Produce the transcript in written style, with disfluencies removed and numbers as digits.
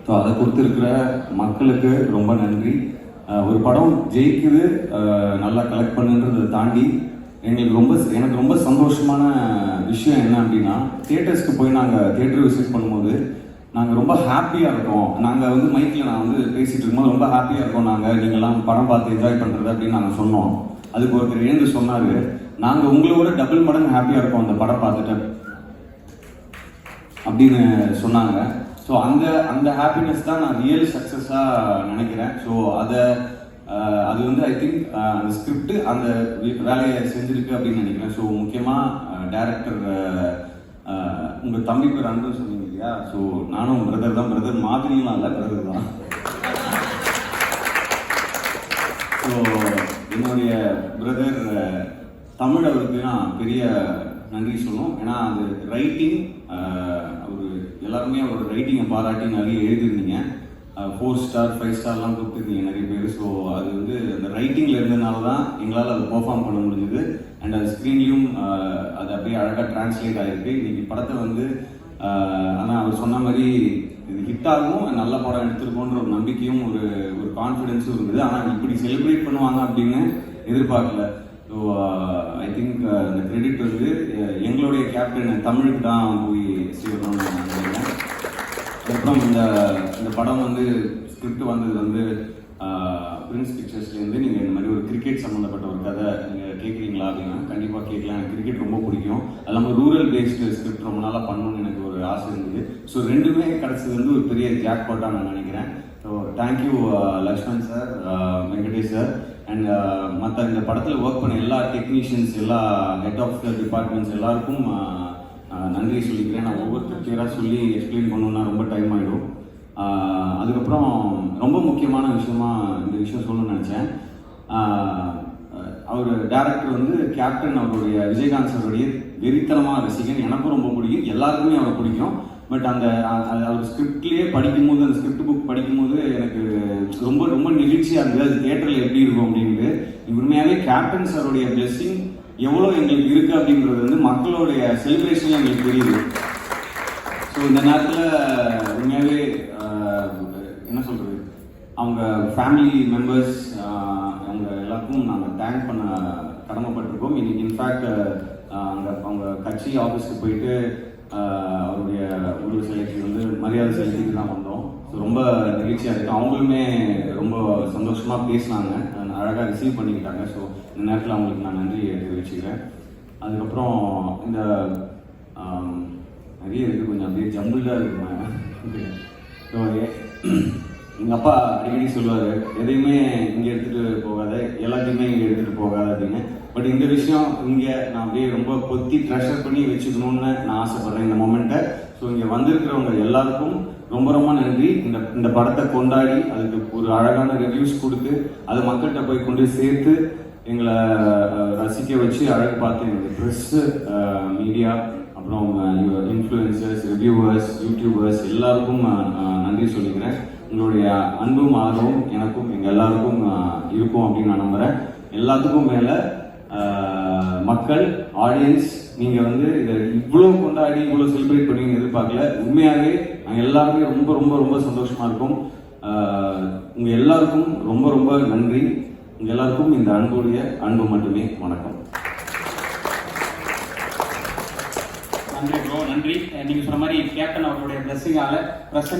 So அதை கொடுத்துருக்கிற மக்களுக்கு ரொம்ப நன்றி. ஒரு படம் ஜெயிக்குது, நல்லா கலெக்ட் பண்ணுன்றதை தாண்டி எனக்கு ரொம்ப சந்தோஷமான விஷயம் என்ன அப்படின்னா, தியேட்டர்ஸ்க்கு போய் நாங்கள் தியேட்டர் விசிட் பண்ணும்போது நாங்கள் ரொம்ப ஹாப்பியாக இருக்கோம். நாங்கள் வந்து மைக்கில் நான் வந்து பேசிகிட்டு இருக்கும்போது ரொம்ப ஹாப்பியாக இருக்கோம், நீங்கள்லாம் படம் பார்த்து என்ஜாய் பண்ணுறது அப்படின்னு நாங்கள் சொன்னோம். அதுக்கு ஒருத்தர் எழுந்து சொன்னார், நாங்கள் உங்களோட டபுள் மடங்கு ஹாப்பியாக இருக்கோம் அந்த படம் பார்த்துட்டு அப்படின்னு சொன்னாங்க. ஸோ அந்த ஹாப்பினஸ் தான் நான் ரியல் சக்ஸஸாக நினைக்கிறேன். ஸோ அது வந்து ஐ திங்க் அந்த ஸ்கிரிப்ட் அந்த வேலையை செஞ்சுருக்கு அப்படின்னு நினைக்கிறேன். ஸோ முக்கியமாக டைரக்டர் உங்கள் தம்பி பேர் அன்பு சொன்னீங்க இல்லையா? ஸோ நானும் பிரதர் தான், பிரதர் மாதிரிலாம் இல்லை, பிரதர் தான். ஸோ என்னுடைய பிரதர் தமிழ் அவருக்கு நான் பெரிய நன்றி சொல்லணும். ஏன்னா அது ரைட்டிங், அவர் எல்லாருமே அவரோட ரைட்டிங்கை பாராட்டி நிறைய எழுதிருந்தீங்க. 4 ஸ்டார் 5 ஸ்டார்லாம் கொடுத்துருந்தீங்க நிறைய பேர். ஸோ அது வந்து அந்த ரைட்டிங்கில் இருந்ததுனால தான் எங்களால் அதை பெர்ஃபார்ம் பண்ண முடிஞ்சுது. அண்ட் அது ஸ்க்ரீன்லேயும் அது அப்படியே அழகாக டிரான்ஸ்லேட் ஆகிருக்கு. இன்னைக்கு படத்தை வந்து ஆனால் அவர் சொன்ன மாதிரி இது ஹிட் ஆகும், நல்ல படம் எடுத்திருக்கோன்ற ஒரு நம்பிக்கையும் ஒரு கான்ஃபிடென்ஸும் இருக்குது. ஆனால் இப்படி செலிப்ரேட் பண்ணுவாங்க அப்படின்னு எதிர்பார்க்கல. ஸோ ஐ திங்க் இந்த கிரெடிட் வந்து எங்களுடைய கேப்டன் தமிழுக்கு தான் போய் சேரணும்னு நான் நினைக்கிறேன். அதுக்கப்புறம் இந்த படம் வந்து ஸ்கிரிப்ட் வந்தது வந்து பிரின்ஸ் பிக்சர்ஸ்லேருந்து நீங்கள் இந்த மாதிரி ஒரு கிரிக்கெட் சம்மந்தப்பட்ட ஒரு கதை நீங்கள் கேட்குறீங்களா அப்படின்னா கண்டிப்பாக கேட்கலாம். எனக்கு கிரிக்கெட் ரொம்ப பிடிக்கும். அது இல்லாமல் ரூரல் பேஸ்டு ஸ்கிரிப்ட் ரொம்ப நாளாக பண்ணணும்னு எனக்கு ஒரு ஆசை இருந்தது. ஸோ ரெண்டுமே கிடச்சது வந்து ஒரு பெரிய ஜாக்பாட்டாக நான் நினைக்கிறேன். So thank you Lakshman sir, Venkatesh sir, and மற்ற இந்த படத்தில் ஒர்க் பண்ண எல்லா டெக்னீஷியன்ஸ், எல்லா ஹெட் ஆஃப் த டிபார்ட்மெண்ட்ஸ் எல்லாருக்கும் நன்றி சொல்லிக்கிறேன். நான் ஒவ்வொருத்தர் பேராக சொல்லி எக்ஸ்பிளைன் பண்ணணுன்னா ரொம்ப டைம் ஆகிடும். அதுக்கப்புறம் ரொம்ப முக்கியமான விஷயமா இந்த விஷயம் சொல்லணும்னு நினச்சேன். அவர் டேரக்டர் வந்து கேப்டன் அவருடைய விஜயகாந்த் சாருடைய வெறித்தனமாக ரசிகன். எனக்கும் ரொம்ப பிடிக்கும், எல்லாருக்குமே அவரை பிடிக்கும். பட் அவர் ஸ்கிரிப்ட்லேயே படிக்கும்போது, அந்த ஸ்கிரிப்ட் புக் படிக்கும்போது எனக்கு ரொம்ப ரொம்ப நெகிழ்ச்சியாக இருந்தது. அது தியேட்டரில் எப்படி இருக்கும் அப்படின்ட்டு. உண்மையாகவே கேப்டன் சாருடைய பிளெஸிங் எவ்வளோ எங்களுக்கு இருக்குது அப்படின்றது வந்து மக்களுடைய செலிப்ரேஷன்ல எங்களுக்கு தெரியுது. ஸோ இந்த நேரத்தில் உண்மையாகவே என்ன சொல்கிறது, அவங்க ஃபேமிலி மெம்பர்ஸ் அவங்க எல்லாருக்கும் நாங்கள் தேங்க் பண்ண கடமைப்பட்டிருக்கோம். இன்னைக்கு இன்ஃபேக்ட் அவங்க கட்சி ஆஃபீஸ்க்கு போயிட்டு அவருடைய உருவ சிலைக்கு வந்து மரியாதை செலுத்திட்டு தான் வந்தோம். ஸோ ரொம்ப நெகிழ்ச்சியாக இருக்குது. அவங்களுமே ரொம்ப சந்தோஷமாக பேசினாங்க, அழகாக ரிசீவ் பண்ணிக்கிட்டாங்க. ஸோ இந்த நேரத்தில் அவங்களுக்கு நான் நன்றி தெரிவிச்சுக்கிறேன். அதுக்கப்புறம் இந்த நிறைய இருக்குது, கொஞ்சம் அப்படியே ஜம்பிள்டாக இருக்குங்க. ஸோ எங்கள் அப்பா அடிக்கடி சொல்லுவார், எதையுமே இங்கே எடுத்துகிட்டு போகாத, எல்லாத்தையுமே இங்கே எடுத்துகிட்டு போகாத அப்படின்னு. பட் இந்த விஷயம் இங்கே நான் அப்படியே ரொம்ப பொத்தி ட்ரெஷர் பண்ணி வச்சுக்கணும்னு நான் ஆசைப்பட்றேன் இந்த மொமெண்ட்டை. ஸோ இங்கே வந்திருக்கிறவங்க எல்லாருக்கும் ரொம்ப ரொம்ப நன்றி. இந்த படத்தை கொண்டாடி அதுக்கு ஒரு அழகான ரிவ்யூஸ் கொடுத்து அது மக்கள்கிட்ட போய் கொண்டு சேர்த்து எங்களை ரசிக்க வச்சு அழகு பார்த்து எங்களுடைய ப்ரெஸ்ஸு, மீடியா, அப்புறம் இன்ஃப்ளூயன்சர்ஸ், ரிவ்யூவர்ஸ், யூடியூபர்ஸ் எல்லாருக்கும் நன்றி சொல்லிக்கிறேன். உங்களுடைய அன்பும் ஆதரவும் எனக்கும் எங்கள் எல்லாருக்கும் இருக்கும் அப்படின்னு நான் நம்புகிறேன். எல்லாத்துக்கும் மேலே மக்கள், ஆடியன்ஸ், நீங்கள் வந்து இதை இவ்வளோ கொண்டாடி இவ்வளோ செலிப்ரேட் பண்ணி எதிர்பார்க்கல. உண்மையாகவே நாங்கள் எல்லாருமே ரொம்ப ரொம்ப ரொம்ப சந்தோஷமாக இருக்கும். உங்கள் எல்லாருக்கும் ரொம்ப ரொம்ப நன்றி. உங்கள் எல்லாருக்கும் இந்த அன்புடைய அன்பு மட்டுமே. வணக்கம். நன்றி ப்ரோ, நன்றி. நீங்கள் சொன்ன மாதிரி கேப்டன் அவர்களுடைய பிளஸிங்கால